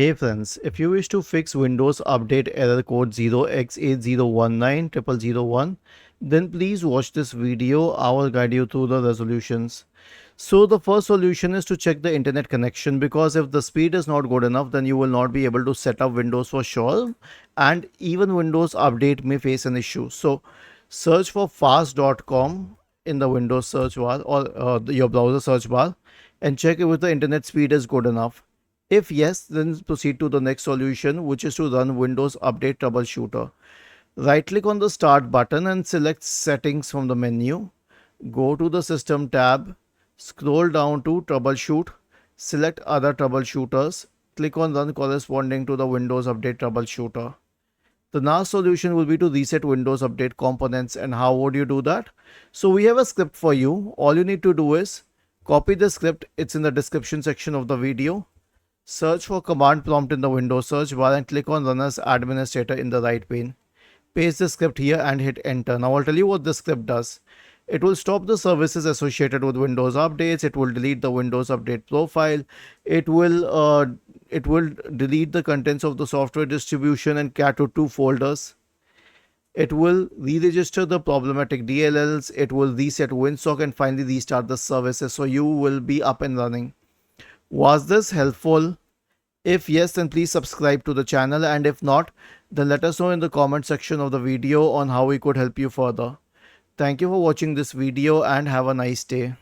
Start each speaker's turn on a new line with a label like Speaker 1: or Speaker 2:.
Speaker 1: Hey friends, if you wish to fix Windows Update error code 0x80190001, then please watch this video. I will guide you through the resolutions. So the first solution is to check the internet connection, because if the speed is not good enough, then you will not be able to set up Windows for sure, and even Windows Update may face an issue. So search for fast.com in the Windows search bar or your browser search bar and check if the internet speed is good enough. If yes, then proceed to the next solution, which is to run Windows Update Troubleshooter. Right click on the Start button and select Settings from the menu. Go to the System tab, scroll down to Troubleshoot, select Other Troubleshooters, click on Run corresponding to the Windows Update Troubleshooter. The last solution will be to reset Windows Update components. And how would you do that? So we have a script for you. All you need to do is copy the script. It's in the description section of the video. Search for command prompt in the Windows search bar and click on Run as Administrator in the right pane. Paste the script here and hit enter. Now I'll tell you what the script does. It will stop the services associated with Windows updates. It will delete the Windows Update profile. It will delete the contents of the software distribution and cat to two folders. It will re-register the problematic DLLs. It will reset WinSock and finally restart the services. So you will be up and running. Was this helpful? If yes, then please subscribe to the channel, and if not, then let us know in the comment section of the video on how we could help you further. Thank you for watching this video and have a nice day.